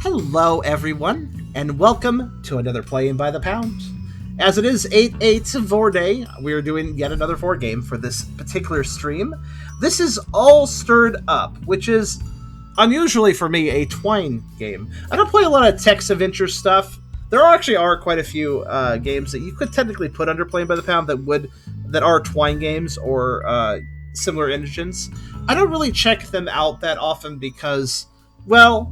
Hello, everyone, and welcome to another Playing by the Pound. As it is 8/8 Vore Day, we are doing yet another Vore game for this particular stream. This is All Stirred Up, which is, unusually for me, a twine game. I don't play a lot of text adventure stuff. There actually are quite a few games that you could technically put under Playing by the Pound that are twine games or similar engines. I don't really check them out that often because, well,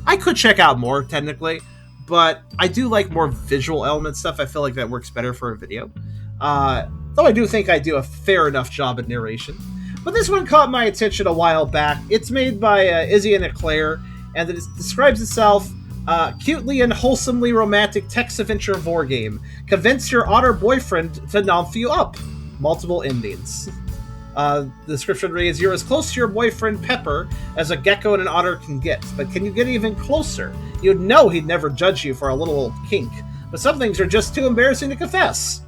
I could check out more, technically, but I do like more visual element stuff. I feel like that works better for a video. Though I do think I do a fair enough job at narration. But this one caught my attention a while back. It's made by Izzy and Eclair, and it describes itself cutely and wholesomely romantic text-adventure Vore game. Convince your otter boyfriend to nomf you up. Multiple endings. The description reads, you're as close to your boyfriend Pepper as a gecko and an otter can get, but can you get even closer? You'd know he'd never judge you for a little old kink, but some things are just too embarrassing to confess.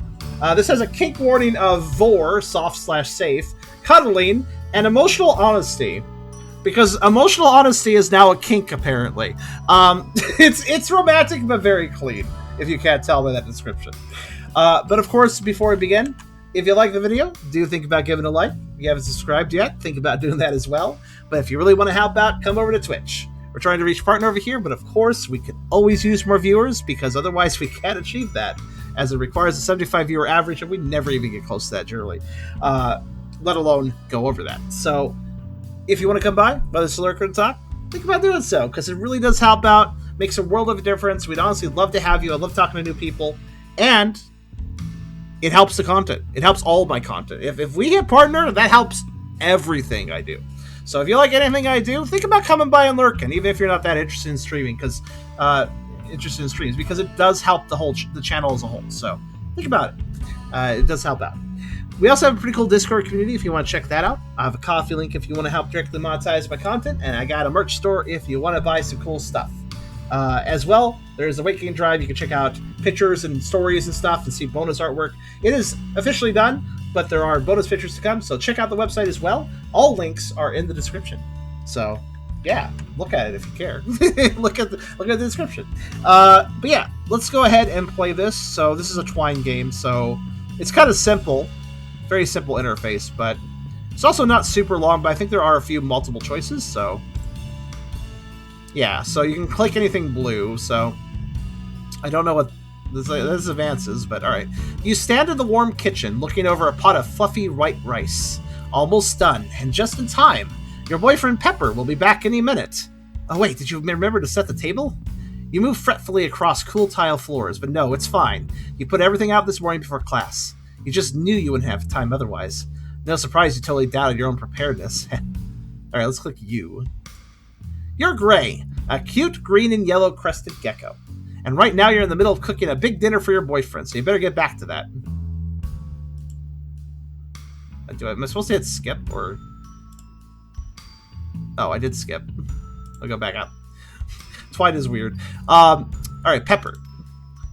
This has a kink warning of Vore, soft/safe, cuddling, and emotional honesty. Because emotional honesty is now a kink, apparently. It's romantic, but very clean, if you can't tell by that description. But of course, before we begin, if you like the video, do think about giving it a like. If you haven't subscribed yet, think about doing that as well. But if you really want to help out, come over to Twitch. We're trying to reach partner over here, but of course, we could always use more viewers because otherwise we can't achieve that, as it requires a 75 viewer average, and we never even get close to that generally, let alone go over that. So, if you want to come by, whether it's lurk or talk, think about doing so, because it really does help out, makes a world of a difference. We'd honestly love to have you. I love talking to new people, and it helps the content. It helps all my content. If we get partner, that helps everything I do. So if you like anything I do, think about coming by and lurking, even if you're not that interested in streaming, because it does help the channel as a whole. So think about it. It does help out. We also have a pretty cool Discord community if you want to check that out. I have a coffee link if you want to help directly monetize my content, and I got a merch store if you want to buy some cool stuff. As well, there's a Weight Gain Drive. You can check out pictures and stories and stuff and see bonus artwork. It is officially done, but there are bonus pictures to come, so check out the website as well. All links are in the description. So, yeah, look at it if you care. look at the description. But yeah, let's go ahead and play this. So this is a twine game, so it's kind of simple. Very simple interface, but it's also not super long, but I think there are a few multiple choices, so yeah, so you can click anything blue, so I don't know what this advances, but alright. You stand in the warm kitchen, looking over a pot of fluffy white rice. Almost done, and just in time. Your boyfriend Pepper will be back any minute. Oh wait, did you remember to set the table? You move fretfully across cool tile floors, but no, it's fine. You put everything out this morning before class. You just knew you wouldn't have time otherwise. No surprise you totally doubted your own preparedness. Alright, let's click you. You're Gray, a cute green and yellow crested gecko. And right now you're in the middle of cooking a big dinner for your boyfriend, so you better get back to that. Am I supposed to hit skip, or... Oh, I did skip. I'll go back up. Twine is weird. Alright, Pepper.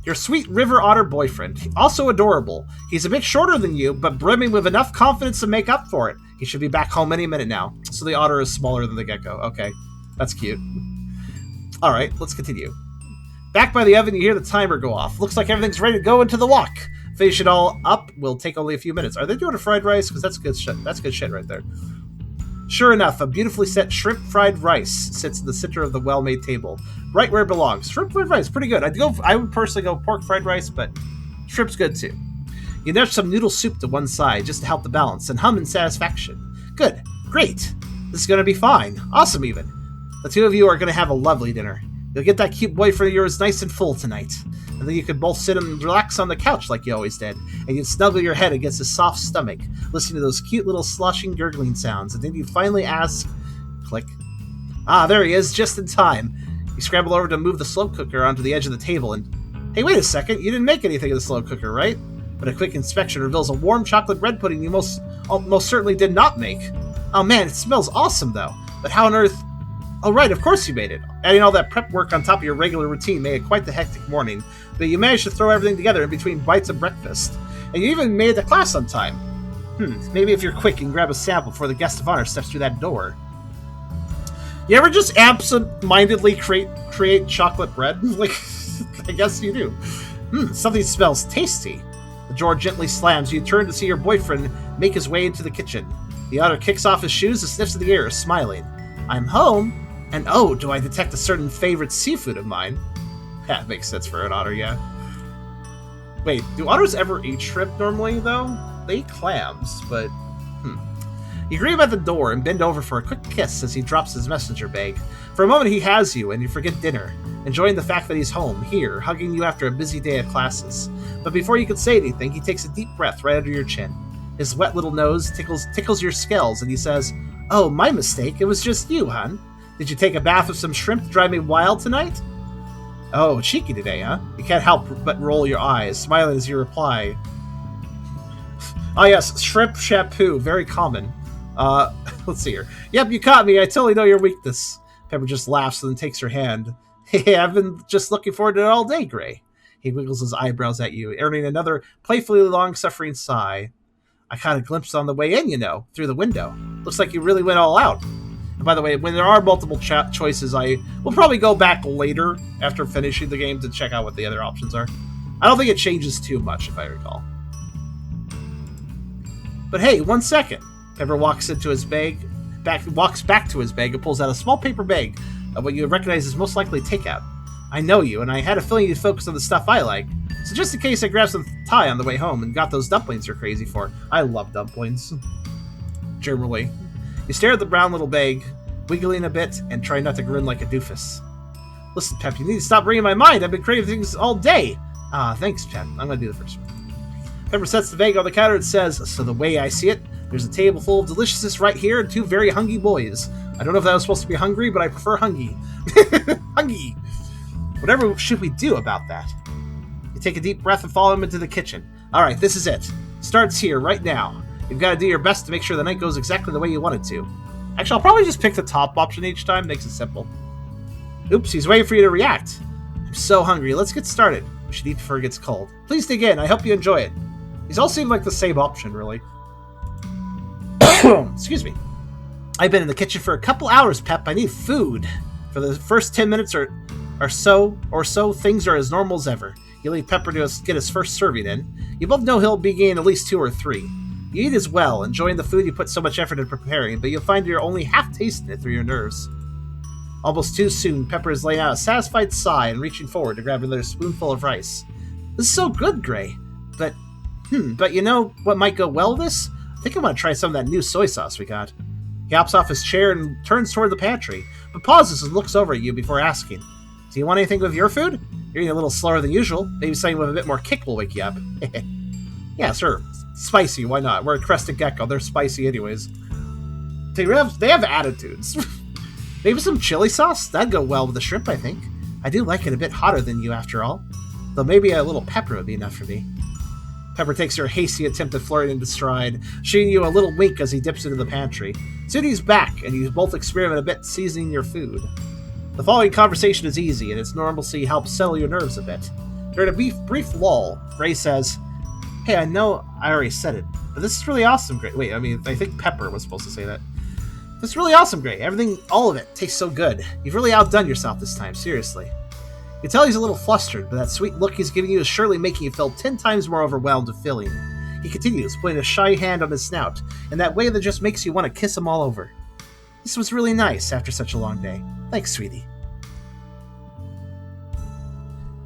Your sweet river otter boyfriend, also adorable. He's a bit shorter than you, but brimming with enough confidence to make up for it. He should be back home any minute now. So the otter is smaller than the gecko. Okay. That's cute. Alright, let's continue. Back by the oven, you hear the timer go off. Looks like everything's ready to go into the wok. Finish it all up will take only a few minutes. Are they doing a fried rice? Because that's good shit. That's good shit right there. Sure enough, a beautifully set shrimp fried rice sits in the center of the well-made table. Right where it belongs. Shrimp fried rice, pretty good. I would personally go pork fried rice, but shrimp's good too. You nudge some noodle soup to one side just to help the balance and hum in satisfaction. Good. Great. This is going to be fine. Awesome even. The two of you are going to have a lovely dinner. You'll get that cute boyfriend of yours nice and full tonight. And then you could both sit and relax on the couch like you always did. And you'd snuggle your head against his soft stomach, listening to those cute little sloshing, gurgling sounds. And then you'd finally ask... Click. Ah, there he is, just in time. You scramble over to move the slow cooker onto the edge of the table and... Hey, wait a second, you didn't make anything in the slow cooker, right? But a quick inspection reveals a warm chocolate bread pudding you most certainly did not make. Oh man, it smells awesome though. But how on earth... Oh right, of course you made it. Adding all that prep work on top of your regular routine made it quite the hectic morning, but you managed to throw everything together in between bites of breakfast. And you even made it to class on time. Maybe if you're quick and grab a sample before the guest of honor steps through that door. You ever just absent-mindedly create create chocolate bread? Like, I guess you do. Something smells tasty. The door gently slams. You turn to see your boyfriend make his way into the kitchen. The otter kicks off his shoes and sniffs at the air, smiling. I'm home, and oh, do I detect a certain favorite seafood of mine? That makes sense for an otter, yeah. Wait, do otters ever eat shrimp normally, though? They eat clams, but... You greet him at the door and bend over for a quick kiss as he drops his messenger bag. For a moment he has you, and you forget dinner, enjoying the fact that he's home, here, hugging you after a busy day of classes. But before you can say anything, he takes a deep breath right under your chin. His wet little nose tickles your scales, and he says, Oh, my mistake, it was just you, hon. Did you take a bath with some shrimp to drive me wild tonight? Oh, cheeky today, huh? You can't help but roll your eyes, smiling as you reply. Oh yes, shrimp shampoo, very common. Let's see here. Yep, you caught me. I totally know your weakness. Pepper just laughs and then takes her hand. Hey, I've been just looking forward to it all day, Gray. He wiggles his eyebrows at you, earning another playfully long-suffering sigh. I caught a glimpse on the way in, through the window. Looks like you really went all out. And by the way, when there are multiple choices, I will probably go back later after finishing the game to check out what the other options are. I don't think it changes too much, if I recall. But hey, 1 second. Pepper walks into his bag, walks back to his bag and pulls out a small paper bag of what you recognize as most likely takeout. I know you, and I had a feeling you'd focus on the stuff I like. So just in case, I grabbed some Thai on the way home and got those dumplings you're crazy for. I love dumplings. Generally. You stare at the brown little bag, wiggling a bit, and try not to grin like a doofus. Listen, Pep, you need to stop bringing my mind. I've been craving things all day. Thanks, Pep. I'm going to do the first one. Pepper sets the bag on the counter and says, So the way I see it, there's a table full of deliciousness right here and 2 very hungry boys. I don't know if that was supposed to be hungry, but I prefer hungry. Hungry. Whatever should we do about that? You take a deep breath and follow him into the kitchen. Alright, this is it. Starts here, right now. You've got to do your best to make sure the night goes exactly the way you want it to. Actually, I'll probably just pick the top option each time. Makes it simple. Oops, he's waiting for you to react. I'm so hungry. Let's get started. We should eat before it gets cold. Please dig in. I hope you enjoy it. These all seem like the same option, really. Excuse me. I've been in the kitchen for a couple hours, Pep. I need food. For the first 10 minutes or so, things are as normal as ever. You leave Pepper to get his first serving in. You both know he'll be getting at least 2 or 3. You eat as well, enjoying the food you put so much effort in preparing, but you'll find you're only half tasting it through your nerves. Almost too soon, Pepper is laying out a satisfied sigh and reaching forward to grab another spoonful of rice. This is so good, Gray. But you know what might go well with this? I think I want to try some of that new soy sauce we got. He hops off his chair and turns toward the pantry, but pauses and looks over at you before asking, Do you want anything with your food? You're eating a little slower than usual. Maybe something with a bit more kick will wake you up. Yeah, sure. Spicy, why not? We're a crested gecko. They're spicy anyways. They have attitudes. Maybe some chili sauce? That'd go well with the shrimp, I think. I do like it a bit hotter than you, after all. Though maybe a little pepper would be enough for me. Pepper takes her hasty attempt at flirting into stride, shooting you a little wink as he dips into the pantry. Soon he's back, and you both experiment a bit seasoning your food. The following conversation is easy, and its normalcy helps settle your nerves a bit. During a brief lull, Gray says, Hey, I know I already said it, but this is really awesome, Gray. Wait, I think Pepper was supposed to say that. This is really awesome, Gray. Everything, all of it, tastes so good. You've really outdone yourself this time, seriously. You can tell he's a little flustered, but that sweet look he's giving you is surely making you feel 10 times more overwhelmed with feeling. He continues, putting a shy hand on his snout, in that way that just makes you want to kiss him all over. This was really nice after such a long day. Thanks, sweetie.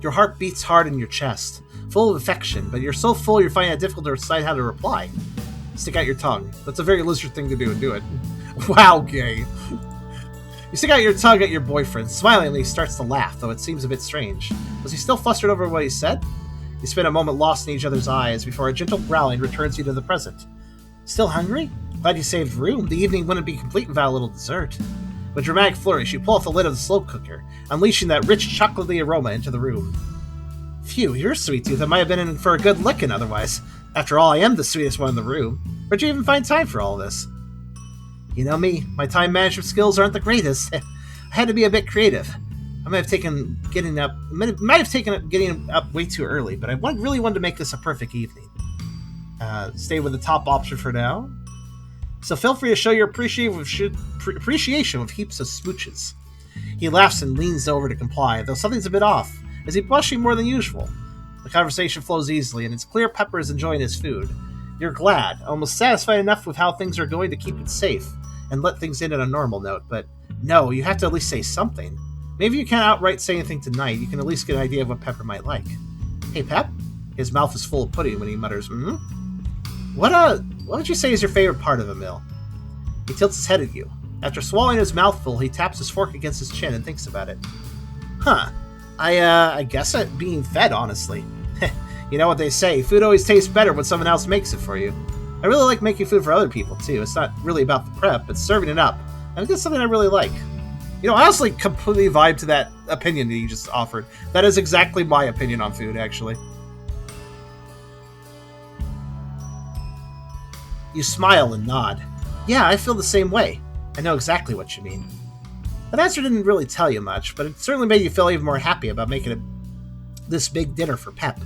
Your heart beats hard in your chest, full of affection, but you're so full you're finding it difficult to decide how to reply. Stick out your tongue. That's a very lizard thing to do, and do it. Wow, Gay. You stick out your tongue at your boyfriend. Smilingly, he starts to laugh, though it seems a bit strange. Was he still flustered over what he said? You spend a moment lost in each other's eyes before a gentle growling returns you to the present. Still hungry? Glad you saved room. The evening wouldn't be complete without a little dessert. With a dramatic flourish, you pull off the lid of the slow cooker, unleashing that rich chocolatey aroma into the room. Phew, you're a sweet tooth. I might have been in for a good licking otherwise. After all, I am the sweetest one in the room. Where'd you even find time for all this? You know me, my time management skills aren't the greatest. I had to be a bit creative. I might have taken getting up way too early, but I really wanted to make this a perfect evening. Stay with the top option for now. So feel free to show your appreciation with heaps of smooches. He laughs and leans over to comply, though something's a bit off. Is he blushing more than usual? The conversation flows easily, and it's clear Pepper is enjoying his food. You're glad, almost satisfied enough with how things are going to keep it safe, and let things in at a normal note, but no, you have to at least say something. Maybe you can't outright say anything tonight, you can at least get an idea of what Pepper might like. Hey, Pep? His mouth is full of pudding when he mutters, What would you say is your favorite part of a meal? He tilts his head at you. After swallowing his mouthful, he taps his fork against his chin and thinks about it. Huh. I guess it being fed, honestly. You know what they say, food always tastes better when someone else makes it for you. I really like making food for other people, too. It's not really about the prep, it's serving it up. And it's something I really like. You know, I honestly completely vibe to that opinion that you just offered. That is exactly my opinion on food, actually. You smile and nod. Yeah, I feel the same way. I know exactly what you mean. That answer didn't really tell you much, but it certainly made you feel even more happy about making this big dinner for Pep.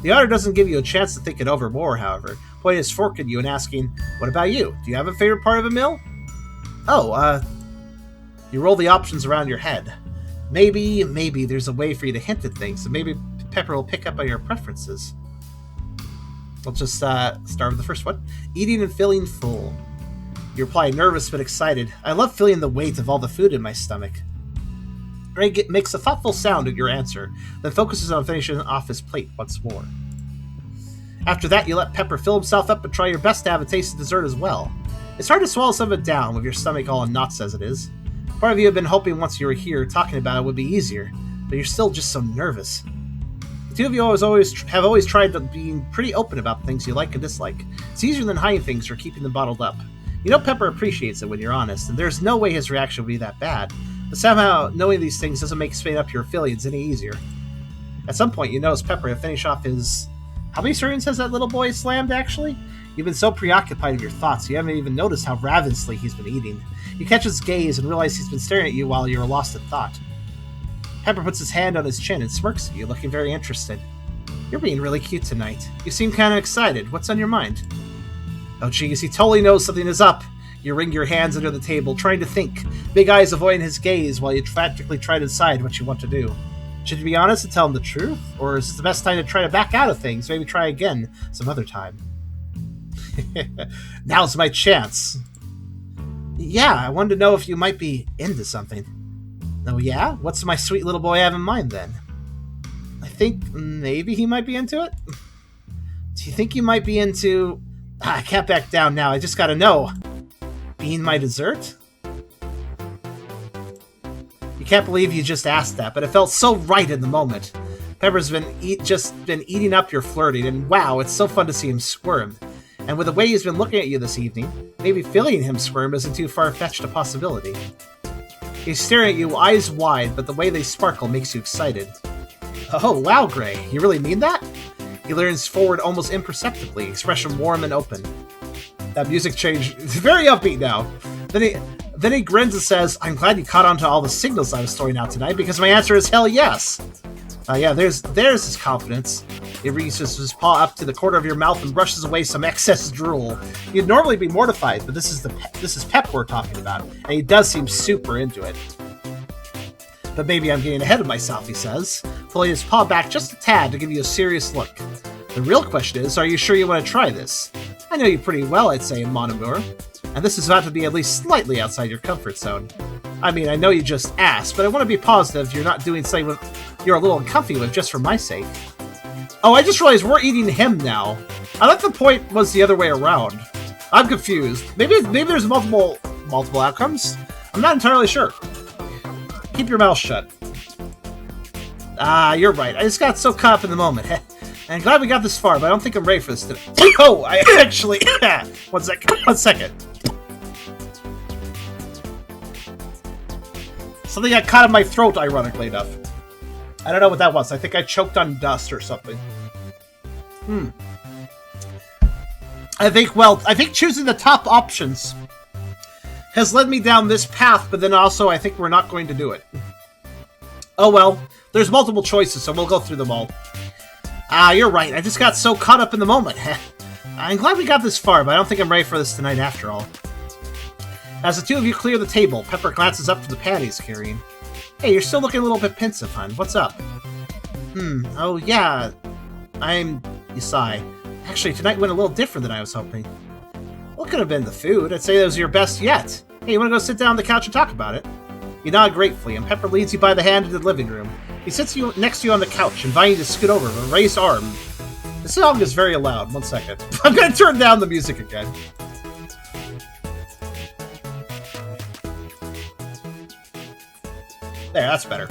The Otter doesn't give you a chance to think it over more, however, pointing his fork at you and asking, what about you? Do you have a favorite part of a meal? Oh, you roll the options around your head. Maybe there's a way for you to hint at things, and maybe Pepper will pick up on your preferences. Let's just start with the first one. Eating and feeling full. You reply nervous but excited. I love feeling the weight of all the food in my stomach. Ray makes a thoughtful sound at your answer, then focuses on finishing off his plate once more. After that, you let Pepper fill himself up and try your best to have a taste of dessert as well. It's hard to swallow some of it down with your stomach all in knots as it is. Part of you had been hoping once you were here, talking about it would be easier, but you're still just so nervous. The two of you have always tried to be pretty open about things you like and dislike. It's easier than hiding things or keeping them bottled up. You know Pepper appreciates it when you're honest, and there's no way his reaction will be that bad. But somehow, knowing these things doesn't make spinning up your feelings any easier. At some point, you notice Pepper to finish off his... How many servings has that little boy slammed, actually? You've been so preoccupied with your thoughts, you haven't even noticed how ravenously he's been eating. You catch his gaze and realize he's been staring at you while you were lost in thought. Pepper puts his hand on his chin and smirks at you, looking very interested. You're being really cute tonight. You seem kind of excited. What's on your mind? Oh, geez, he totally knows something is up. You wring your hands under the table, trying to think, big eyes avoiding his gaze while you practically try to decide what you want to do. Should you be honest and tell him the truth? Or is this the best time to try to back out of things? Maybe try again some other time. Now's my chance. Yeah, I wanted to know if you might be into something. Oh yeah? What's my sweet little boy have in mind then? I think maybe he might be into it? Do you think you might be into... I can't back down now, I just gotta know. Being my dessert? You can't believe you just asked that, but it felt so right in the moment. Pepper's been eating up your flirting, and wow, it's so fun to see him squirm. And with the way he's been looking at you this evening, maybe feeling him squirm isn't too far-fetched a possibility. He's staring at you, eyes wide, but the way they sparkle makes you excited. Oh, wow, Gray, you really mean that? He leans forward almost imperceptibly, expression warm and open. That music changed, very upbeat now. Then he grins and says, I'm glad you caught on to all the signals I was throwing out tonight, because my answer is hell yes! Yeah, there's his confidence. He reaches his paw up to the corner of your mouth and brushes away some excess drool. You'd normally be mortified, but this is Pep we're talking about, and he does seem super into it. But maybe I'm getting ahead of myself, he says, pulling his paw back just a tad to give you a serious look. The real question is, are you sure you want to try this? I know you pretty well, I'd say, in mon amour, and this is about to be at least slightly outside your comfort zone. I mean, I know you just asked, but I want to be positive you're not doing something you're a little uncomfy with just for my sake. Oh, I just realized we're eating him now. I thought the point was the other way around. I'm confused. Maybe there's multiple outcomes? I'm not entirely sure. Keep your mouth shut. You're right. I just got so caught up in the moment. I'm glad we got this far, but I don't think I'm ready for this today. Oh, I actually... One second. Something got caught in my throat, ironically enough. I don't know what that was. I think I choked on dust or something. I think choosing the top options has led me down this path, but then also I think we're not going to do it. Oh well, there's multiple choices, so we'll go through them all. You're right. I just got so caught up in the moment. I'm glad we got this far, but I don't think I'm ready for this tonight after all. As the two of you clear the table, Pepper glances up for the pan he's carrying. Hey, you're still looking a little bit pensive, hon. What's up? Oh yeah. You sigh. Actually, tonight went a little different than I was hoping. What could have been the food? I'd say that was your best yet. Hey, you want to go sit down on the couch and talk about it? You nod gratefully, and Pepper leads you by the hand into the living room. He sits next to you on the couch, inviting you to scoot over with a raised arm. The song is very loud. 1 second. I'm going to turn down the music again. There, that's better.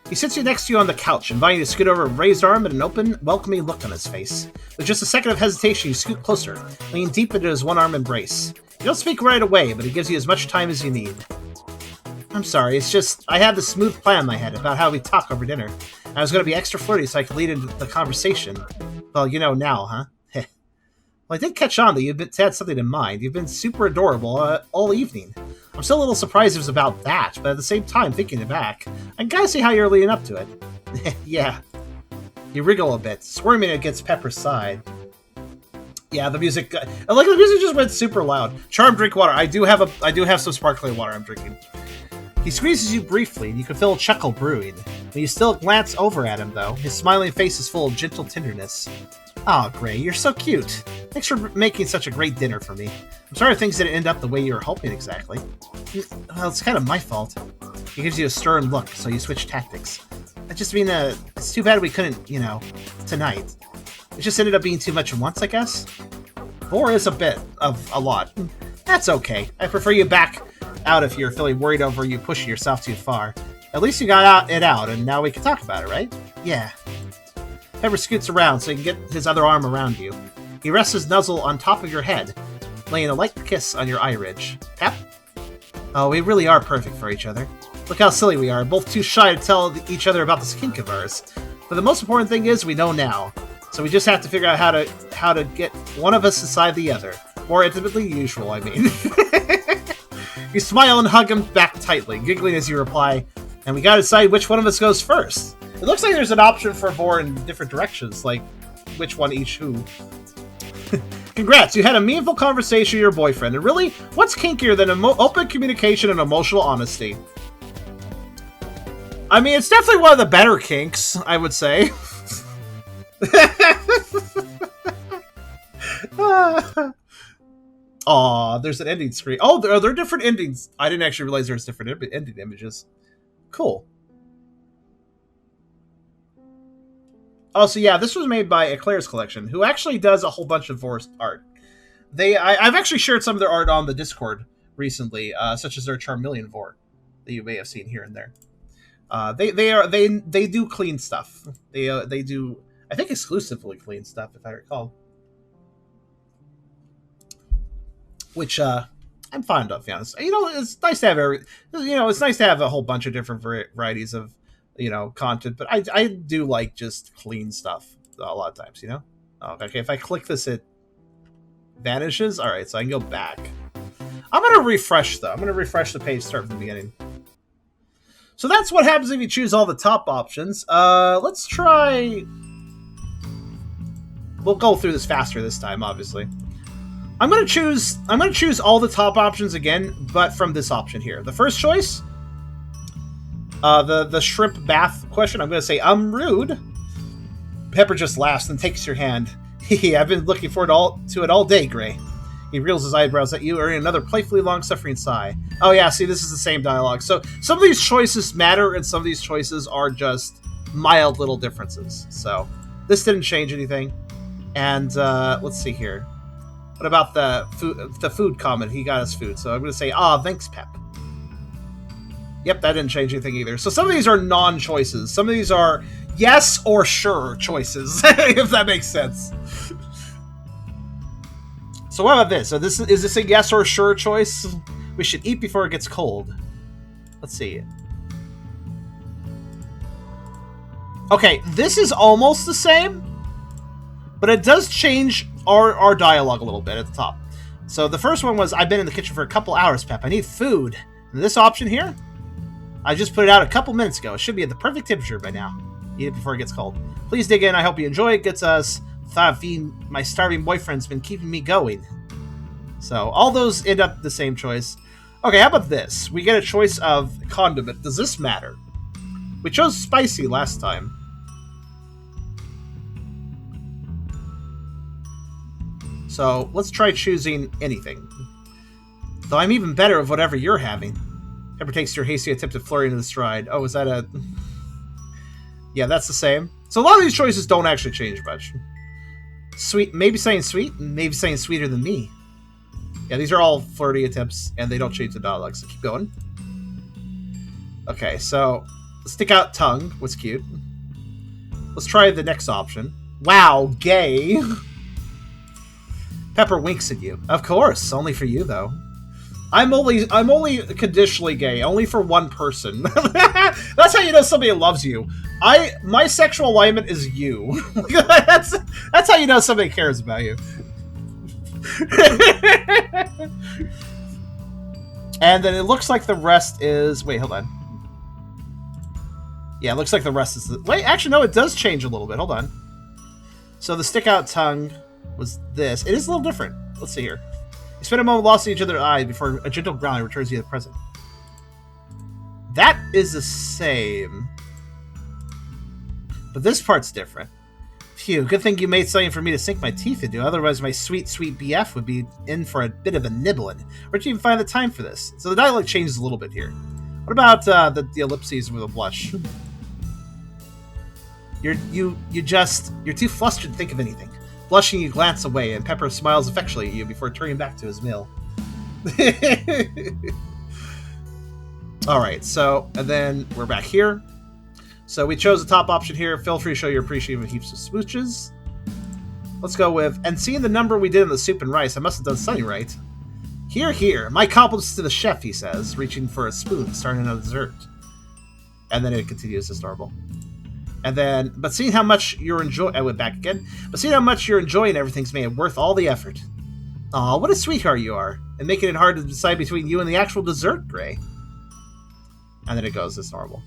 He sits you next to you on the couch, inviting you to scoot over with a raised arm and an open, welcoming look on his face. With just a second of hesitation, you scoot closer, leaning deep into his one-arm embrace. You don't speak right away, but he gives you as much time as you need. I'm sorry, it's just, I had this smooth plan in my head about how we talk over dinner. I was going to be extra flirty so I could lead into the conversation. Well, you know now, huh? Well, I did catch on that you've had something in mind. You've been super adorable all evening. I'm still a little surprised it was about that, but at the same time, thinking it back, I gotta see how you're leading up to it. Yeah. You wriggle a bit, squirming against Pepper's side. Yeah, the music. The music just went super loud. Charm, drink water. I do have some sparkling water I'm drinking. He squeezes you briefly, and you can feel a chuckle brewing. When you still glance over at him, though, his smiling face is full of gentle tenderness. Aw, Gray, you're so cute. Thanks for making such a great dinner for me. I'm sorry things didn't end up the way you were hoping exactly. Well, it's kind of my fault. He gives you a stern look, so you switch tactics. I just mean, it's too bad we couldn't, tonight. It just ended up being too much at once, I guess? Vore is a bit of a lot. That's okay. I prefer you back out if you're feeling worried over you pushing yourself too far. At least you got it out, and now we can talk about it, right? Yeah. Pepper scoots around so he can get his other arm around you. He rests his nuzzle on top of your head, laying a light kiss on your eye ridge. Pep? Oh, we really are perfect for each other. Look how silly we are, both too shy to tell each other about this kink of ours. But the most important thing is we know now. So we just have to figure out how to get one of us inside the other. More intimately usual, I mean. You smile and hug him back tightly, giggling as you reply, and we gotta decide which one of us goes first. It looks like there's an option for Vore in different directions, like which one each who. Congrats, you had a meaningful conversation with your boyfriend, and really, what's kinkier than open communication and emotional honesty? I mean, it's definitely one of the better kinks, I would say. Aw, there's an ending screen. Oh, there are different endings. I didn't actually realize there's different ending images. Cool. Oh, so yeah, this was made by Eclair's Collection, who actually does a whole bunch of Vore art. I've actually shared some of their art on the Discord recently, such as their Charmeleon Vore that you may have seen here and there. They do clean stuff. They do, I think, exclusively clean stuff, if I recall. Which I'm fond of, to be honest. It's nice to have it's nice to have a whole bunch of different varieties of content, but I do like just clean stuff a lot of times, Oh, okay, if I click this, it vanishes. All right, so I can go back. I'm gonna refresh though. I'm gonna refresh the page, start from the beginning. So that's what happens if you choose all the top options. Let's try. We'll go through this faster this time, obviously. I'm gonna choose all the top options again, but from this option here. The first choice, the shrimp bath question. I'm gonna say I'm rude. Pepper just laughs and takes your hand. Hehe, I've been looking forward to it all day, Gray. He reels his eyebrows at you, earning another playfully long-suffering sigh. Oh yeah, see, this is the same dialogue. So some of these choices matter, and some of these choices are just mild little differences. So this didn't change anything. And let's see here. What about the food comment? He got us food, so I'm going to say, thanks, Pep. Yep, that didn't change anything either. So some of these are non-choices. Some of these are yes or sure choices, if that makes sense. So what about this? So is this a yes or sure choice? We should eat before it gets cold. Let's see. Okay, this is almost the same, but it does change our dialogue a little bit at the top. So the first one was, I've been in the kitchen for a couple hours, Pep. I need food. And this option here, I just put it out a couple minutes ago. It should be at the perfect temperature by now. Eat it before it gets cold. Please dig in. I hope you enjoy it. Gets us. Thought of feeding my starving boyfriend's been keeping me going. So all those end up the same choice. Okay, how about this? We get a choice of condiment. Does this matter? We chose spicy last time. So let's try choosing anything. Though I'm even better of whatever you're having. Pepper takes your hasty attempt at flurry into the stride. Oh, is that a... Yeah, that's the same. So a lot of these choices don't actually change much. Sweet, maybe saying sweet, maybe saying sweeter than me. Yeah, these are all flirty attempts, and they don't change the dialogue, so keep going. Okay, so stick out tongue was cute. Let's try the next option. Wow, gay. Pepper winks at you. Of course, only for you though. I'm only conditionally gay, only for one person. That's how you know somebody loves you. My sexual alignment is you. that's how you know somebody cares about you. And then it looks like the rest is... Wait, hold on. Yeah, it looks like the rest is... Wait, actually, no, it does change a little bit. Hold on. So the stick-out tongue was this. It is a little different. Let's see here. You spend a moment lost in each other's eyes before a gentle ground returns you to the present. That is the same. But this part's different. Phew, good thing you made something for me to sink my teeth into, otherwise my sweet, sweet BF would be in for a bit of a nibbling. Where'd you even find the time for this? So the dialogue changes a little bit here. What about the ellipses with a blush? You're too flustered to think of anything. Blushing, you glance away, and Pepper smiles affectionately at you before turning back to his meal. Alright, so, and then we're back here. So we chose the top option here. Feel free to show your appreciation with heaps of smooches. Let's go with, and seeing the number we did in the soup and rice, I must have done something right. Here, here. My compliments to the chef, he says, reaching for a spoon, starting on dessert. And then it continues as normal. And then, but seeing how much you're enjoying... I went back again. But seeing how much you're enjoying everything's made it worth all the effort. Aw, what a sweetheart you are. And making it hard to decide between you and the actual dessert, Gray. And then it goes as normal.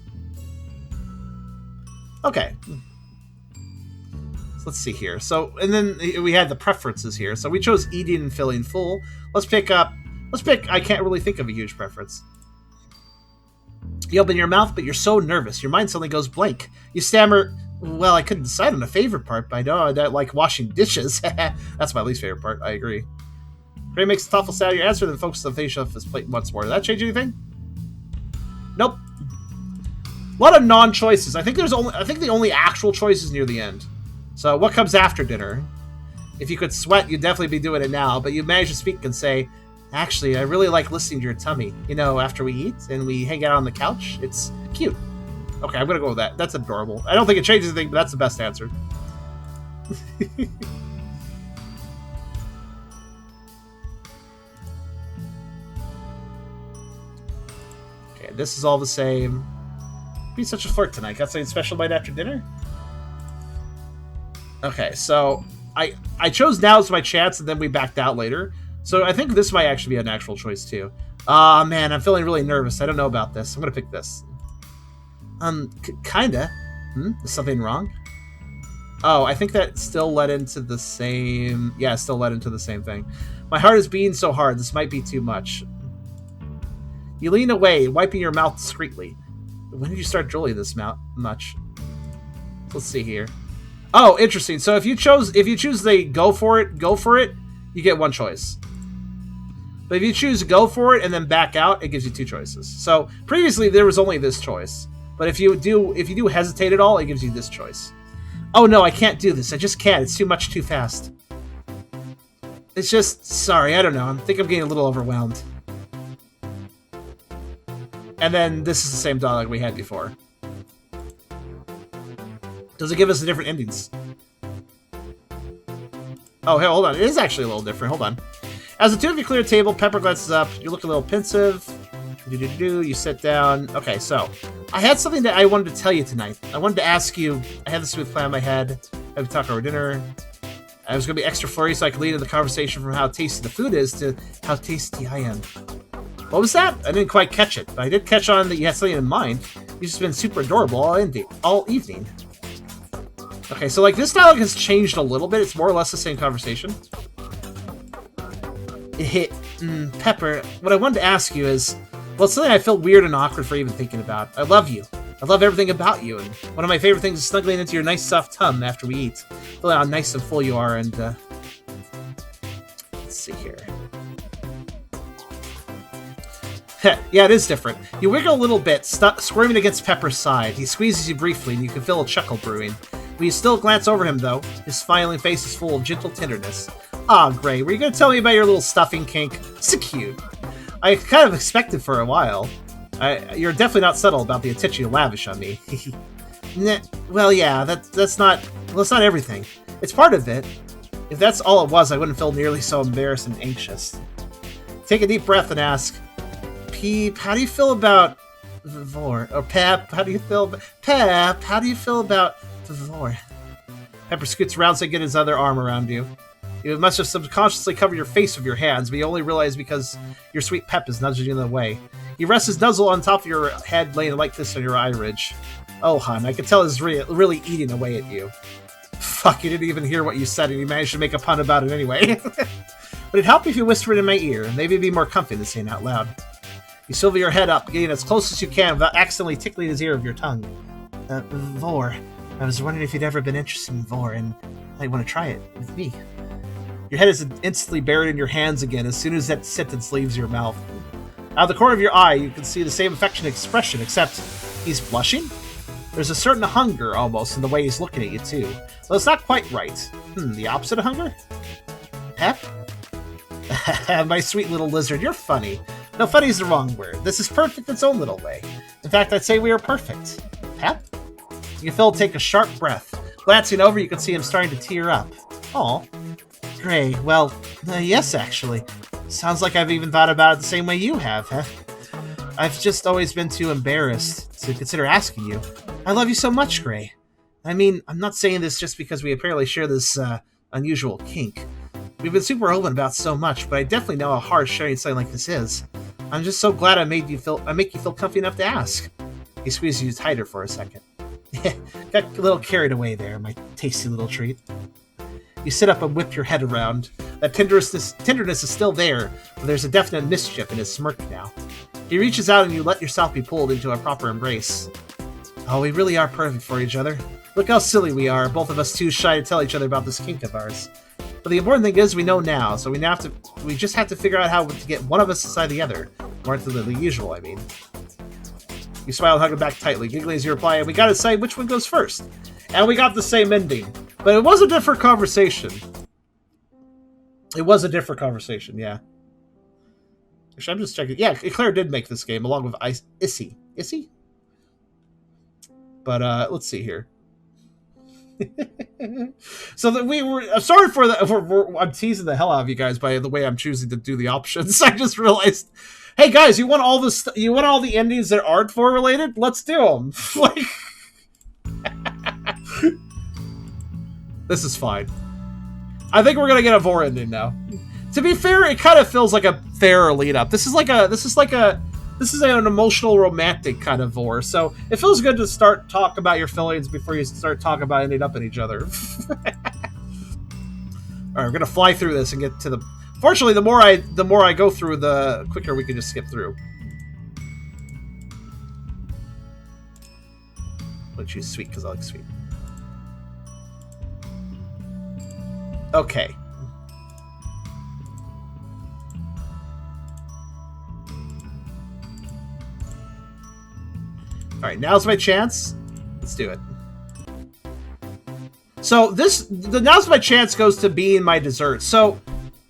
Okay. So let's see here. So, and then we had the preferences here. So we chose eating and feeling full. Let's pick, I can't really think of a huge preference. You open your mouth, but you're so nervous. Your mind suddenly goes blank. You stammer, well, I couldn't decide on a favorite part, but I know I don't like washing dishes. That's my least favorite part, I agree. Gray makes a thoughtful sound your answer, then focuses on the face of his plate once more. Did that change anything? Nope. A lot of non-choices. I think the only actual choice is near the end. So what comes after dinner? If you could sweat, you'd definitely be doing it now, but you manage to speak and say, actually, I really like listening to your tummy. You know, after we eat and we hang out on the couch, it's cute. Okay, I'm gonna go with that. That's adorable. I don't think it changes anything, but that's the best answer. Okay, this is all the same. Be such a flirt tonight. Got something special right after dinner? Okay, so I chose now as my chance, and then we backed out later. So I think this might actually be an actual choice too. Ah, man, I'm feeling really nervous. I don't know about this. I'm gonna pick this. Kinda. Is something wrong? Oh, I think that still led into the same... Yeah, it still led into the same thing. My heart is beating so hard. This might be too much. You lean away, wiping your mouth discreetly. When did you start drooling this much? Let's see here. Oh, interesting. So if you choose the go for it, you get one choice. But if you choose go for it and then back out, it gives you two choices. So previously there was only this choice. But if you do hesitate at all, it gives you this choice. Oh no, I can't do this. I just can't. It's too fast. It's just, sorry, I don't know. I think I'm getting a little overwhelmed. And then this is the same dialogue we had before. Does it give us the different endings? Oh, hey, hold on. It is actually a little different. Hold on. As the two of you clear a table, Pepper glances up. You look a little pensive. You sit down. Okay, so I had something that I wanted to tell you tonight. I wanted to ask you. I had this smooth plan in my head. I would talk over dinner. I was going to be extra flurry so I could lead in the conversation from how tasty the food is to how tasty I am. What was that? I didn't quite catch it, but I did catch on that you had something in mind. You've just been super adorable all evening. Okay, so like this dialogue has changed a little bit. It's more or less the same conversation. Pepper, what I wanted to ask you is, well, it's something I feel weird and awkward for even thinking about. I love you. I love everything about you, and one of my favorite things is snuggling into your nice soft tum after we eat. Feel how nice and full you are, and, let's see here. Yeah, it is different. You wiggle a little bit, squirming against Pepper's side. He squeezes you briefly, and you can feel a chuckle brewing. But you still glance over him, though. His smiling face is full of gentle tenderness. Ah, Gray, were you going to tell me about your little stuffing kink? So cute. I kind of expected for a while. You're definitely not subtle about the attention you lavish on me. Well, yeah, that's not everything. It's part of it. If that's all it was, I wouldn't feel nearly so embarrassed and anxious. Take a deep breath and ask, Peep, how do you feel about Vore? Or Pep, how do you feel about... Pep, how do you feel about Vore? Pepper scoots around so he can get his other arm around you. You must have subconsciously covered your face with your hands, but you only realize because your sweet Pep is nudging you in the way. He rests his nuzzle on top of your head, laying like this on your eye ridge. Oh, hon, I could tell he's really eating away at you. Fuck, you didn't even hear what you said, and you managed to make a pun about it anyway. But it'd help if you whispered in my ear, and maybe it'd be more comfy than saying out loud. You swivel your head up, getting as close as you can without accidentally tickling his ear with your tongue. Vore. I was wondering if you'd ever been interested in Vore, and I want to try it with me. Your head is instantly buried in your hands again as soon as that sentence leaves your mouth. Out of the corner of your eye, you can see the same affectionate expression, except he's blushing? There's a certain hunger, almost, in the way he's looking at you, too. Though it's not quite right. The opposite of hunger? Pep? My sweet little lizard, you're funny. No, funny is the wrong word. This is perfect in its own little way. In fact, I'd say we are perfect. Pep? You can feel him take a sharp breath. Glancing over, you can see him starting to tear up. Aw. Gray, well, yes, actually. Sounds like I've even thought about it the same way you have, huh? I've just always been too embarrassed to consider asking you. I love you so much, Gray. I mean, I'm not saying this just because we apparently share this, unusual kink. We've been super open about so much, but I definitely know how hard sharing something like this is. I'm just so glad I make you feel comfy enough to ask. He squeezes you tighter for a second. Got a little carried away there, my tasty little treat. You sit up and whip your head around. That tenderness is still there, but there's a definite mischief in his smirk now. He reaches out and you let yourself be pulled into a proper embrace. Oh, we really are perfect for each other. Look how silly we are, both of us too shy to tell each other about this kink of ours. But the important thing is we know now, so we just have to figure out how to get one of us inside the other. More than the usual, I mean. You smile and hug him back tightly, giggling as you reply, and we gotta decide which one goes first. And we got the same ending. But it was a different conversation. It was a different conversation, yeah. Actually, I'm just checking. Yeah, Claire did make this game, along with Issy. Issy? But, let's see here. So that we were... I'm sorry for that. I'm teasing the hell out of you guys by the way I'm choosing to do the options. I just realized... Hey guys, you want all the endings that aren't Vore related? Let's do them. Like, this is fine. I think we're gonna get a Vore ending now. To be fair, it kind of feels like a fairer lead up. This is an emotional, romantic kind of Vore. So it feels good to start talking about your feelings before you start talking about ending up in each other. All right, we're gonna fly through this and get to the. Fortunately, the more I go through, the quicker we can just skip through. I'll choose sweet because I like sweet. Okay. Alright, now's my chance. Let's do it. So the now's my chance goes to being my dessert. So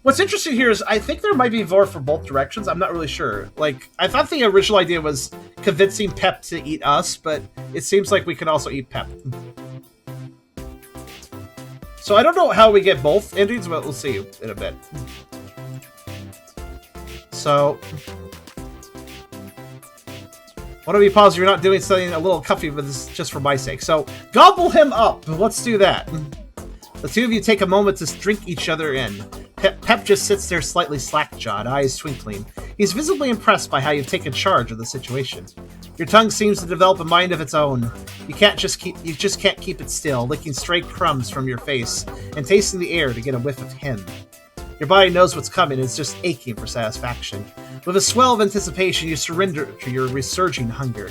what's interesting here is I think there might be Vore for both directions. I'm not really sure. Like, I thought the original idea was convincing Pep to eat us, but it seems like we can also eat Pep. So I don't know how we get both endings, but we'll see in a bit. So, why don't we pause? You're not doing something a little comfy, but this is just for my sake. So, gobble him up. Let's do that. The two of you take a moment to drink each other in. Pep just sits there slightly slack-jawed, eyes twinkling. He's visibly impressed by how you've taken charge of the situation. Your tongue seems to develop a mind of its own. You just can't keep it still, licking stray crumbs from your face and tasting the air to get a whiff of him. Your body knows what's coming, it's just aching for satisfaction. With a swell of anticipation, you surrender to your resurging hunger.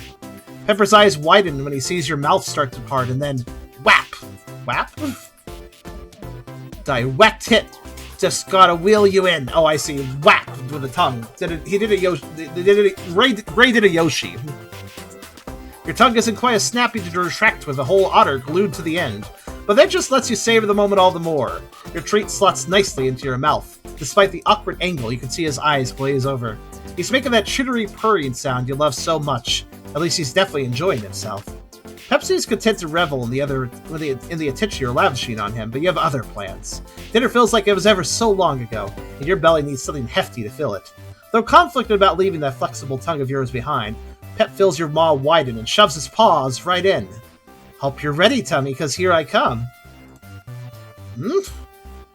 Pepper's eyes widen when he sees your mouth start to part, and then whap! Whap? Direct hit! Just gotta wheel you in. Oh, I see. Whap! With a tongue. He did a Yoshi. Ray did a Yoshi. Your tongue isn't quite as snappy to retract with the whole otter glued to the end, but that just lets you savor the moment all the more. Your treat slots nicely into your mouth. Despite the awkward angle, you can see his eyes glaze over. He's making that chittery purring sound you love so much. At least he's definitely enjoying himself. Pepsi is content to revel in the attention you're lavishing on him, but you have other plans. Dinner feels like it was ever so long ago, and your belly needs something hefty to fill it. Though conflicted about leaving that flexible tongue of yours behind, Pep feels your maw widen and shoves his paws right in. Hope you're ready, Tummy, because here I come.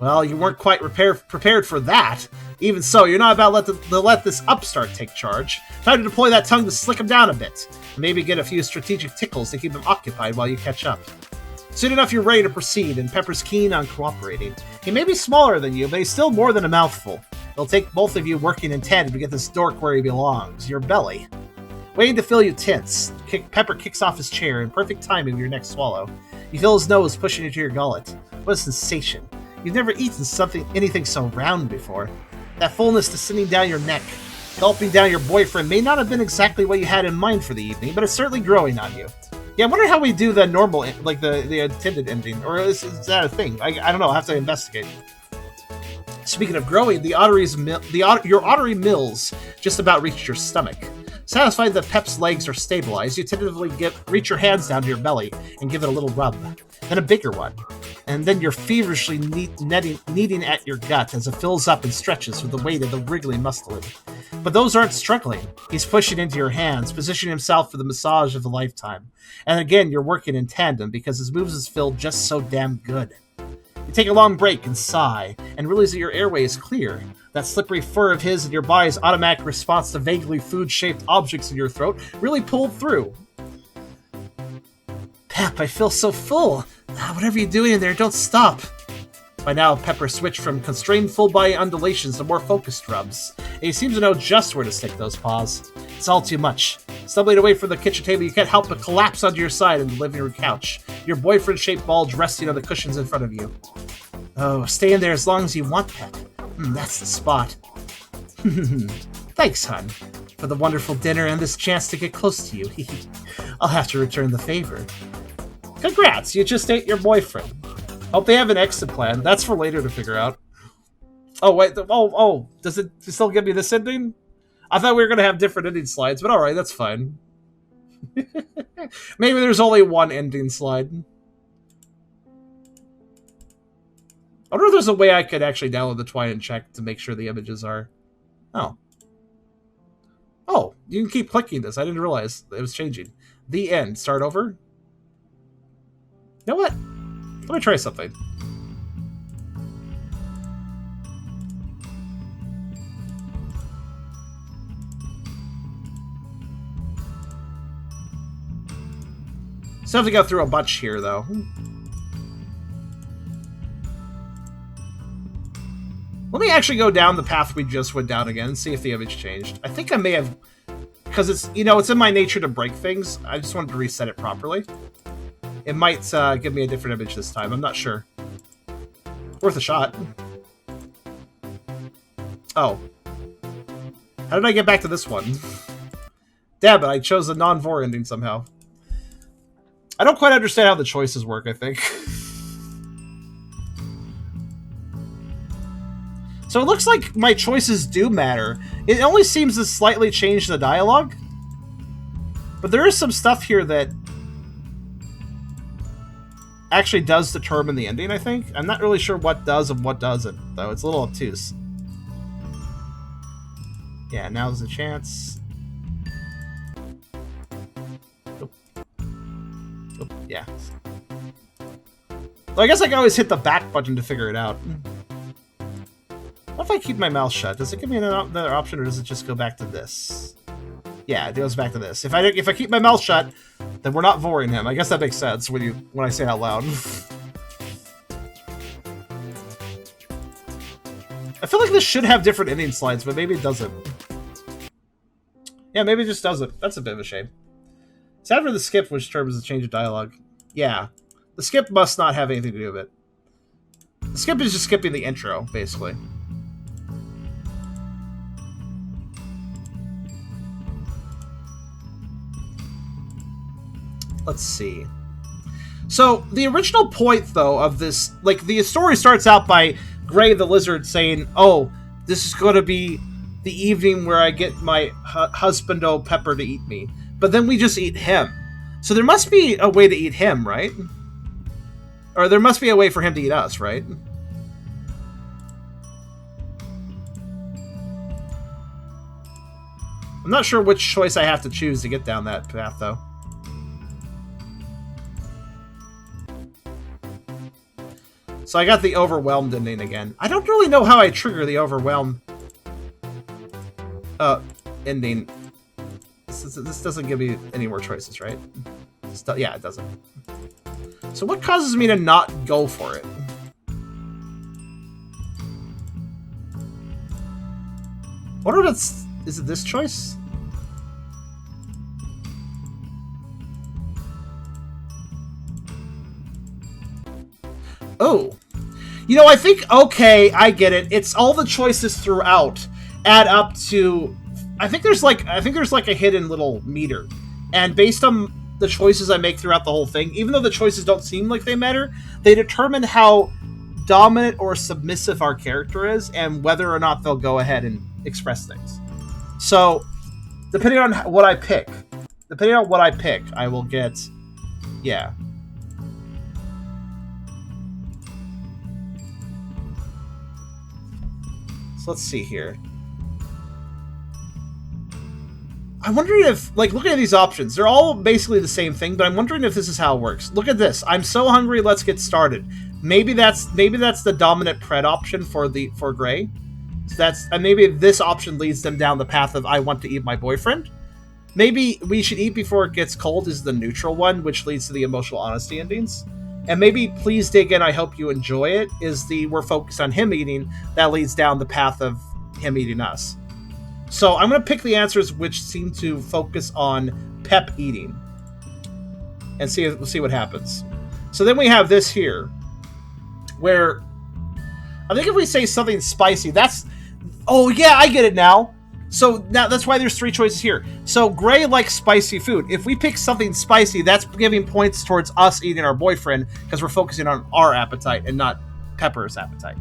Well, you weren't quite prepared for that. Even so, you're not about to let this upstart take charge. Time to deploy that tongue to slick him down a bit, and maybe get a few strategic tickles to keep him occupied while you catch up. Soon enough, you're ready to proceed, and Pepper's keen on cooperating. He may be smaller than you, but he's still more than a mouthful. It'll take both of you working in tandem to get this dork where he belongs, your belly. Waiting to fill you tense, Pepper kicks off his chair in perfect timing with your next swallow. You feel his nose pushing into your gullet. What a sensation. You've never eaten anything so round before. That fullness descending down your neck, gulping down your boyfriend may not have been exactly what you had in mind for the evening, but it's certainly growing on you. Yeah, I wonder how we do the normal, like the intended ending, or is that a thing? I don't know, I'll have to investigate. Speaking of growing, your ottery mills just about reached your stomach. Satisfied that Pep's legs are stabilized, you tentatively reach your hands down to your belly and give it a little rub. Then a bigger one. And then you're feverishly kneading at your gut as it fills up and stretches with the weight of the wriggling muscling. But those aren't struggling. He's pushing into your hands, positioning himself for the massage of a lifetime. And again, you're working in tandem because his moves feel just so damn good. You take a long break and sigh, and realize that your airway is clear. That slippery fur of his and your body's automatic response to vaguely food-shaped objects in your throat really pulled through. Pep, I feel so full. Whatever you're doing in there, don't stop. By now, Pepper switched from constrained full-body undulations to more focused rubs, and he seems to know just where to stick those paws. It's all too much. Stumbling away from the kitchen table, you can't help but collapse onto your side on the living room couch, your boyfriend-shaped bulge resting on the cushions in front of you. Oh, stay in there as long as you want, Pep. That's the spot. Thanks, hon, for the wonderful dinner and this chance to get close to you. I'll have to return the favor. Congrats, you just ate your boyfriend. Hope they have an exit plan. That's for later to figure out. Oh, wait. Oh, does it still give me this ending? I thought we were going to have different ending slides, but alright, that's fine. Maybe there's only one ending slide. I wonder if there's a way I could actually download the Twine and check to make sure the images are... Oh. Oh, you can keep clicking this. I didn't realize it was changing. The end. Start over? You know what? Let me try something. Still have to go through a bunch here, though. Let me actually go down the path we just went down again and see if the image changed. I think I may have... Because it's, it's in my nature to break things. I just wanted to reset it properly. It might give me a different image this time. I'm not sure. Worth a shot. Oh. How did I get back to this one? Damn it, I chose a non-Vore ending somehow. I don't quite understand how the choices work, I think. So it looks like my choices do matter. It only seems to slightly change the dialogue. But there is some stuff here that actually does determine the ending, I think. I'm not really sure what does and what doesn't, though. It's a little obtuse. Yeah, now's the chance. Oop. Oop, yeah. Well, I guess I can always hit the back button to figure it out. What if I keep my mouth shut? Does it give me another option, or does it just go back to this? Yeah, it goes back to this. If I keep my mouth shut, then we're not voring him. I guess that makes sense when I say it out loud. I feel like this should have different ending slides, but maybe it doesn't. Yeah, maybe it just doesn't. That's a bit of a shame. It's after the skip, which terms the change of dialogue. Yeah. The skip must not have anything to do with it. The skip is just skipping the intro, basically. Let's see. So, the original point, though, of this... Like, the story starts out by Gray the Lizard saying, oh, this is going to be the evening where I get my husbando Pepper to eat me. But then we just eat him. So there must be a way to eat him, right? Or there must be a way for him to eat us, right? I'm not sure which choice I have to choose to get down that path, though. So I got the overwhelmed ending again. I don't really know how I trigger the overwhelmed ending. This doesn't give me any more choices, right? Yeah, it doesn't. So what causes me to not go for it? I wonder if it's... Is it this choice? Oh. You know, I think, okay, I get it. It's all the choices throughout add up to... I think there's like a hidden little meter. And based on the choices I make throughout the whole thing, even though the choices don't seem like they matter, they determine how dominant or submissive our character is and whether or not they'll go ahead and express things. So, depending on what I pick, I will get... Yeah. So let's see here. I'm wondering if, like, looking at these options, they're all basically the same thing, but I'm wondering if this is how it works. Look at this. I'm so hungry, let's get started. Maybe that's the dominant pred option for Gray. So and maybe this option leads them down the path of I want to eat my boyfriend. Maybe we should eat before it gets cold is the neutral one, which leads to the emotional honesty endings. And maybe please dig in, I hope you enjoy it, is the we're focused on him eating, that leads down the path of him eating us. So I'm going to pick the answers which seem to focus on Pep eating. And we'll see what happens. So then we have this here, where I think if we say something spicy, that's... Oh, yeah, I get it now. So now that's why there's three choices here. So Gray likes spicy food. If we pick something spicy, that's giving points towards us eating our boyfriend because we're focusing on our appetite and not Pepper's appetite.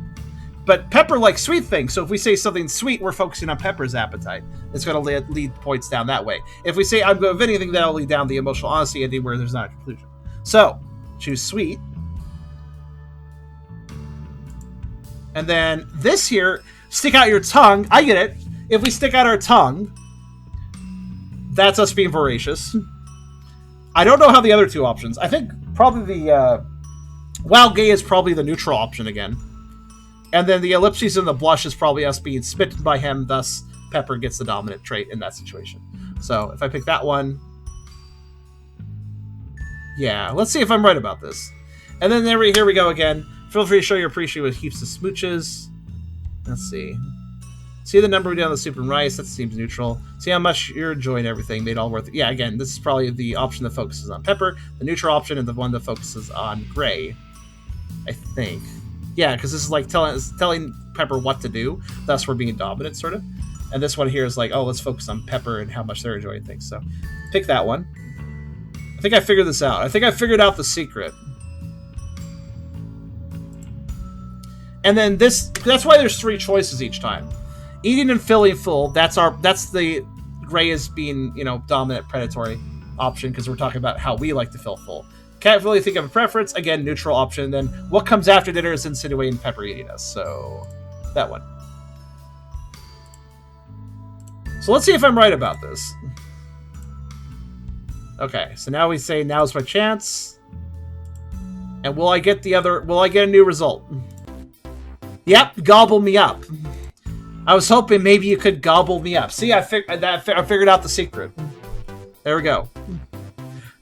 But Pepper likes sweet things, so if we say something sweet, we're focusing on Pepper's appetite. It's going to lead points down that way. If we say I'm going with anything, that'll lead down the emotional honesty ending where there's not a conclusion. So, choose sweet. And then this here, stick out your tongue. I get it. If we stick out our tongue, that's us being voracious. I don't know how the other two options. I think probably the... Wow, gay is probably the neutral option again. And then the ellipses and the blush is probably us being smitten by him, thus Pepper gets the dominant trait in that situation. So if I pick that one... Yeah, let's see if I'm right about this. And then here we go again. Feel free to show your appreciation with heaps of smooches. Let's see. See the number down the soup and rice. That seems neutral. See how much you're enjoying everything. Made all worth it. Yeah, again, this is probably the option that focuses on Pepper, the neutral option, and the one that focuses on Gray. I think. Yeah, because this is like telling Pepper what to do. Thus, we're being dominant, sort of. And this one here is like, oh, let's focus on Pepper and how much they're enjoying things. So, pick that one. I think I figured this out. I think I figured out the secret. And then that's why there's three choices each time. Eating and feeling full, that's the Gray as being, dominant predatory option, because we're talking about how we like to feel full. Can't really think of a preference. Again, neutral option. Then what comes after dinner is insinuating Pepper eating us. So, that one. So let's see if I'm right about this. Okay, so now we say, now's my chance. And will I get a new result? Yep, gobble me up. I was hoping maybe you could gobble me up. See, I figured out the secret. There we go.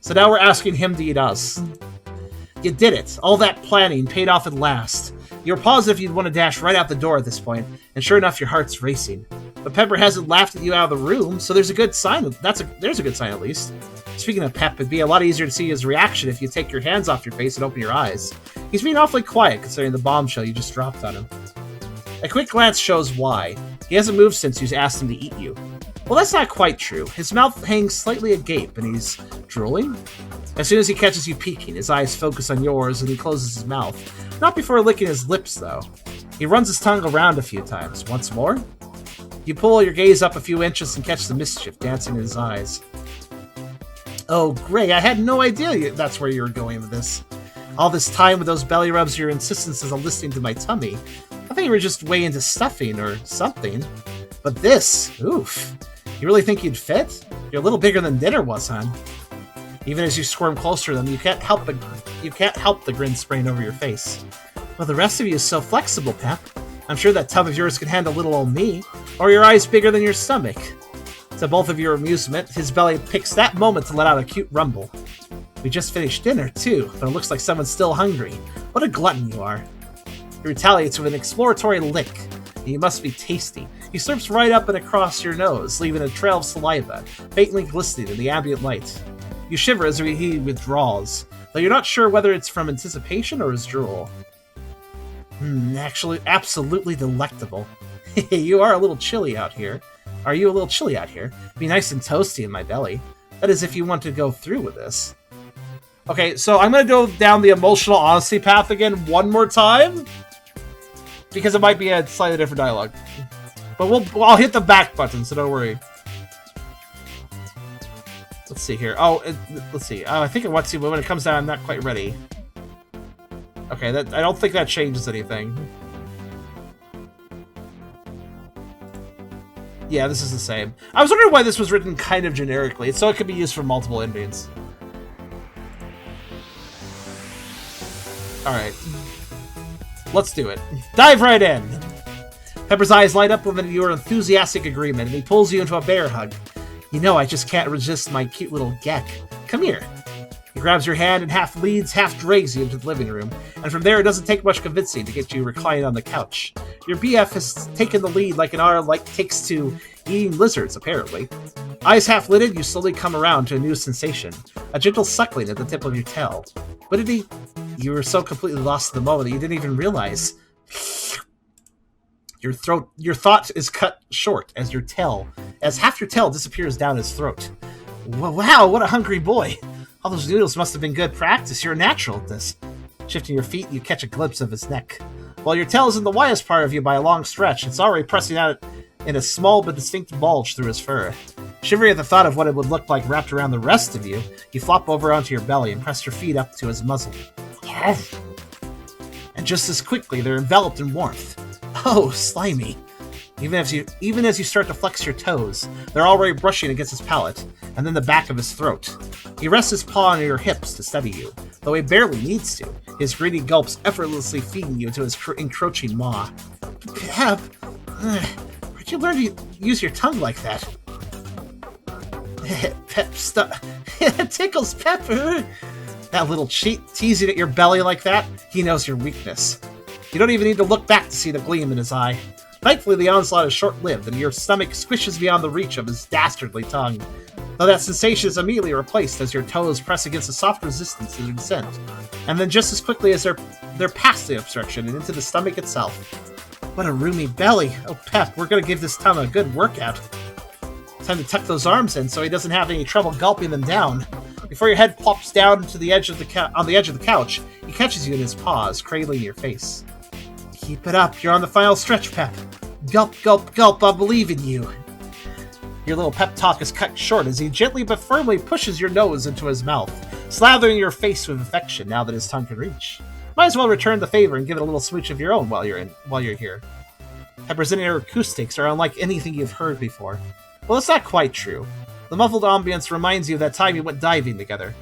So now we're asking him to eat us. You did it. All that planning paid off at last. You're positive you'd want to dash right out the door at this point, and sure enough, your heart's racing. But Pepper hasn't laughed at you out of the room, so there's a good sign. There's a good sign at least. Speaking of Pep, it'd be a lot easier to see his reaction if you take your hands off your face and open your eyes. He's being awfully quiet considering the bombshell you just dropped on him. A quick glance shows why. He hasn't moved since you asked him to eat you. Well, that's not quite true. His mouth hangs slightly agape, and he's drooling. As soon as he catches you peeking, his eyes focus on yours, and he closes his mouth. Not before licking his lips, though. He runs his tongue around a few times. Once more. You pull your gaze up a few inches and catch the mischief dancing in his eyes. Oh, Gray, I had no idea that's where you were going with this. All this time with those belly rubs, your insistences on listening to my tummy. I thought you were just way into stuffing or something. But this, oof. You really think you'd fit? You're a little bigger than dinner was, hon. Even as you squirm closer to them, you can't help the grin spraying over your face. Well, the rest of you is so flexible, Pep. I'm sure that tub of yours could handle little old me, or your eyes bigger than your stomach. To both of your amusement, his belly picks that moment to let out a cute rumble. We just finished dinner, too, but it looks like someone's still hungry. What a glutton you are. He retaliates with an exploratory lick. You must be tasty. He slurps right up and across your nose, leaving a trail of saliva, faintly glistening in the ambient light. You shiver as he withdraws, though you're not sure whether it's from anticipation or his drool. Actually, absolutely delectable. You are a little chilly out here. Are you a little chilly out here? Be nice and toasty in my belly. That is if you want to go through with this. Okay, so I'm going to go down the emotional honesty path again one more time. Because it might be a slightly different dialogue. But I'll hit the back button, so don't worry. Let's see here. Oh, let's see. I think it wants to, but when it comes down, I'm not quite ready. Okay, I don't think that changes anything. Yeah, this is the same. I was wondering why this was written kind of generically, so it could be used for multiple endings. Alright. Let's do it. Dive right in! Pepper's eyes light up with your enthusiastic agreement, and he pulls you into a bear hug. You know I just can't resist my cute little geck. Come here. He grabs your hand and half leads, half drags you into the living room, and from there it doesn't take much convincing to get you reclined on the couch. Your BF has taken the lead like an otter takes to eating lizards, apparently. Eyes half lidded, you slowly come around to a new sensation, a gentle suckling at the tip of your tail. What did he... You were so completely lost in the moment that you didn't even realize. Your thought is cut short as half your tail disappears down his throat. Wow, what a hungry boy. All those noodles must have been good practice. You're a natural at this. Shifting your feet, you catch a glimpse of his neck. While your tail is in the widest part of you by a long stretch, it's already pressing out in a small but distinct bulge through his fur. Shivering at the thought of what it would look like wrapped around the rest of you, you flop over onto your belly and press your feet up to his muzzle. And just as quickly, they're enveloped in warmth. Oh, slimy. Even as you start to flex your toes, they're already brushing against his palate, and then the back of his throat. He rests his paw on your hips to steady you, though he barely needs to, his greedy gulps effortlessly feeding you to his encroaching maw. Pep, where'd you learn to use your tongue like that? Pep, stop. It tickles Pepper. That little cheat teasing at your belly like that, he knows your weakness. You don't even need to look back to see the gleam in his eye. Thankfully, the onslaught is short-lived, and your stomach squishes beyond the reach of his dastardly tongue. Though that sensation is immediately replaced as your toes press against a soft resistance to the descent, and then just as quickly as they're past the obstruction and into the stomach itself. What a roomy belly! Oh, Pep, we're gonna give this tongue a good workout. Time to tuck those arms in so he doesn't have any trouble gulping them down. Before your head plops down to the edge of on the edge of the couch, he catches you in his paws, cradling your face. Keep it up, you're on the final stretch, Pep. Gulp, gulp, gulp, I believe in you. Your little pep talk is cut short as he gently but firmly pushes your nose into his mouth, slathering your face with affection now that his tongue can reach. Might as well return the favor and give it a little smooch of your own while you're here. Pepper's inner acoustics are unlike anything you've heard before. Well, it's not quite true. The muffled ambience reminds you of that time you went diving together.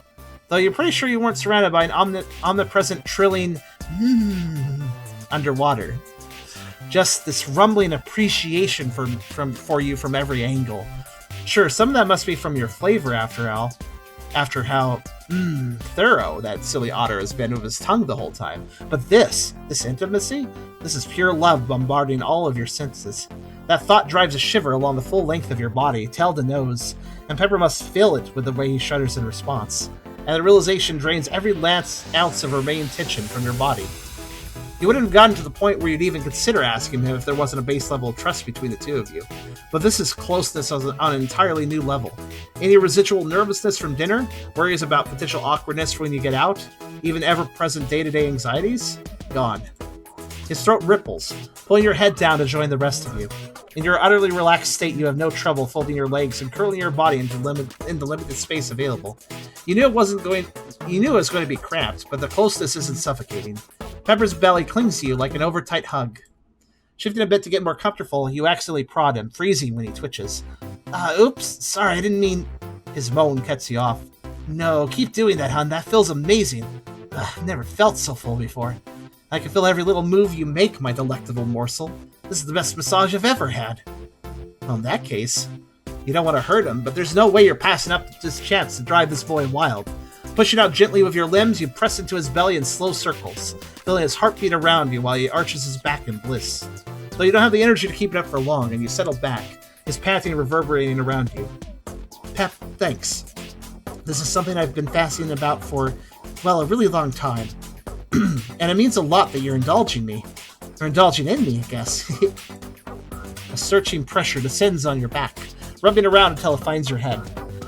Though you're pretty sure you weren't surrounded by an omnipresent trilling underwater. Just this rumbling appreciation for you from every angle. Sure, some of that must be from your flavor after how Thorough, that silly Otter has been with his tongue the whole time. But this intimacy, this is pure love bombarding all of your senses. That thought drives a shiver along the full length of your body, tail to nose, and Pepper must feel it with the way he shudders in response. And the realization drains every last ounce of remaining tension from your body. You wouldn't have gotten to the point where you'd even consider asking him if there wasn't a base level of trust between the two of you. But this is closeness on an entirely new level. Any residual nervousness from dinner, worries about potential awkwardness when you get out, even ever-present day-to-day anxieties, gone. His throat ripples, pulling your head down to join the rest of you. In your utterly relaxed state, you have no trouble folding your legs and curling your body into the limited space available. You knew it was going to be cramped, but the closeness isn't suffocating. Pepper's belly clings to you like an overtight hug. Shifting a bit to get more comfortable, you accidentally prod him, freezing when he twitches. Oops, sorry, I didn't mean... His moan cuts you off. No, keep doing that, hun, that feels amazing. Never felt so full before. I can feel every little move you make, my delectable morsel. This is the best massage I've ever had. Well, in that case, you don't want to hurt him, but there's no way you're passing up this chance to drive this boy wild. Pushing out gently with your limbs, you press into his belly in slow circles, feeling his heartbeat around you while he arches his back in bliss. Though you don't have the energy to keep it up for long, and you settle back, his panting reverberating around you. Pep, thanks. This is something I've been fascinated about for, well, a really long time. And it means a lot that you're indulging me. Or indulging in me, I guess. A searching pressure descends on your back, rubbing around until it finds your head.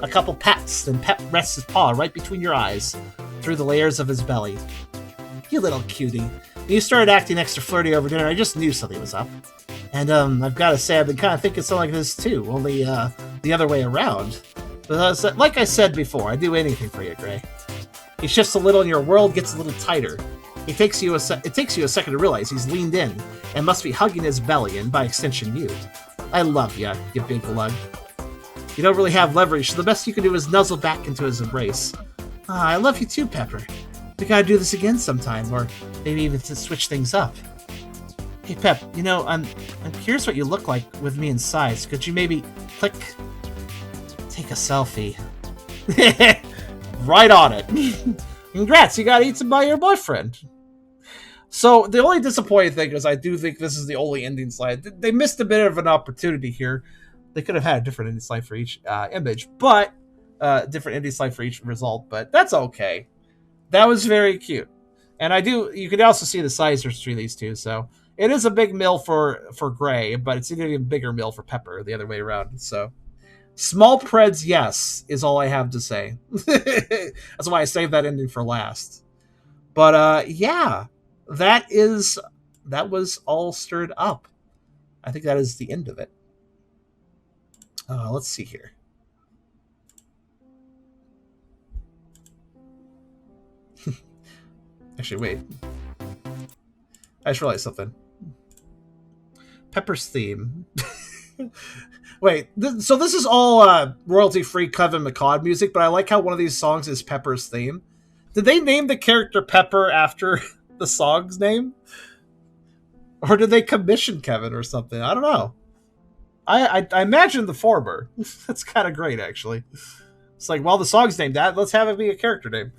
A couple pats, then Pep rests his paw right between your eyes, through the layers of his belly. You little cutie. When you started acting extra flirty over dinner, I just knew something was up. And, I've got to say, I've been kind of thinking something like this too, only, the other way around. But, like I said before, I'd do anything for you, Gray. He shifts a little and your world gets a little tighter. It takes you a second to realize he's leaned in and must be hugging his belly and, by extension, you. I love ya, you big lug. You don't really have leverage, so the best you can do is nuzzle back into his embrace. I love you too, Pepper. We gotta do this again sometime, or maybe even to switch things up. Hey, Pep, you know, I'm curious what you look like with me inside. So could you maybe click, take a selfie? Right on it. Congrats, you got eaten by your boyfriend. So the only disappointing thing is I do think this is the only ending slide. They missed a bit of an opportunity here. They could have had a different ending slide for each image, but different ending slide for each result. But that's okay. That was very cute, and you can also see the size between these two. So it is a big mill for Gray, but it's an even bigger mill for Pepper, the other way around. So small preds, yes, is all I have to say. That's why I saved that ending for last. But yeah, that was all stirred up. I think that is the end of it. Let's see here. Actually, wait. I just realized something. Pepper's theme. Wait, so this is all royalty-free Kevin McCloud music, but I like how one of these songs is Pepper's theme. Did they name the character Pepper after the song's name? Or did they commission Kevin or something? I don't know. I imagine the former. That's kind of great, actually. It's like, well, the song's named that. Let's have it be a character name.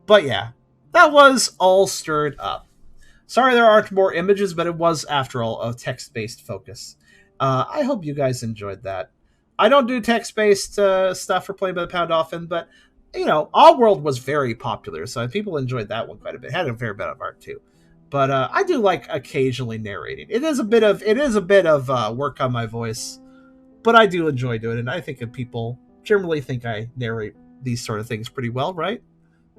But yeah, that was all stirred up. Sorry there aren't more images, but it was, after all, a text-based focus. I hope you guys enjoyed that. I don't do text-based stuff for Playing by the Pound often, but, you know, Oddworld was very popular, so people enjoyed that one quite a bit. It had a fair bit of art, too. But I do like occasionally narrating. It is a bit of work on my voice, but I do enjoy doing it, and I think that people generally think I narrate these sort of things pretty well, right?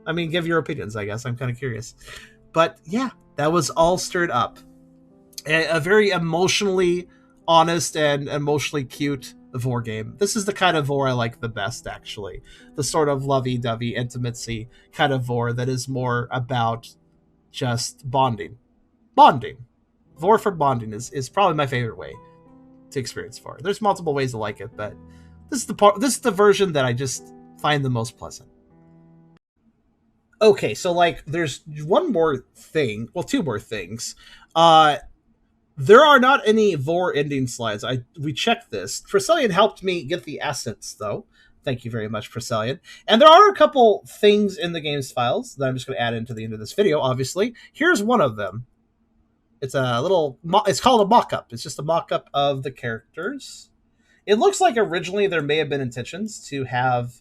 I mean, give your opinions, I guess. I'm kind of curious. But yeah, that was all stirred up. A very emotionally honest and emotionally cute Vore game. This is the kind of Vore I like the best, actually. The sort of lovey-dovey intimacy kind of Vore that is more about just bonding. Bonding. Vore for bonding is probably my favorite way to experience Vore. There's multiple ways to like it, but this is the version that I just find the most pleasant. Okay, so like there's one more thing, well, two more things. There are not any Vore ending slides. We checked this. Triselian helped me get the essence though. Thank you very much, Priscillian. And there are a couple things in the game's files that I'm just going to add into the end of this video, obviously. Here's one of them. It's a little, it's called a mock-up. It's just a mock-up of the characters. It looks like originally there may have been intentions to have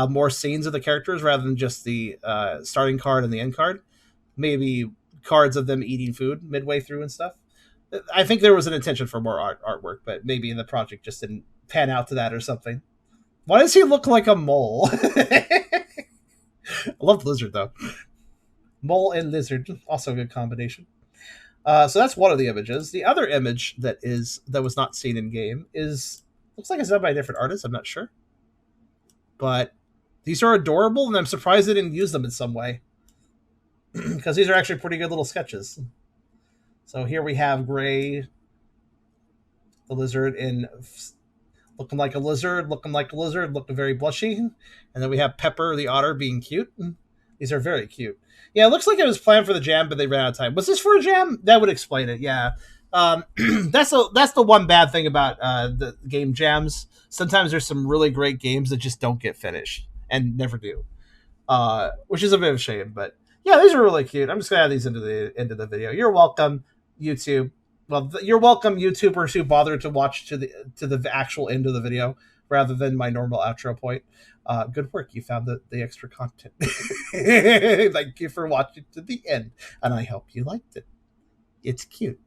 more scenes of the characters rather than just the starting card and the end card. Maybe cards of them eating food midway through and stuff. I think there was an intention for more artwork, but maybe the project just didn't pan out to that or something. Why does he look like a mole? I love the lizard, though. Mole and lizard, also a good combination. So that's one of the images. The other image that was not seen in game looks like it's done by a different artist. I'm not sure, but these are adorable, and I'm surprised they didn't use them in some way because these are actually pretty good little sketches. So here we have Gray, the lizard, looking like a lizard, looking very blushy, and then we have Pepper, the otter, being cute. These are very cute. Yeah, it looks like it was planned for the jam, but they ran out of time. Was this for a jam? That would explain it. Yeah, that's the one bad thing about the game jams. Sometimes there's some really great games that just don't get finished and never do, which is a bit of a shame. But yeah, these are really cute. I'm just gonna add these into the video. You're welcome, YouTube. Well, you're welcome, YouTubers who bother to watch to the actual end of the video rather than my normal outro point. Good work. You found the extra content. Thank you for watching to the end, and I hope you liked it. It's cute.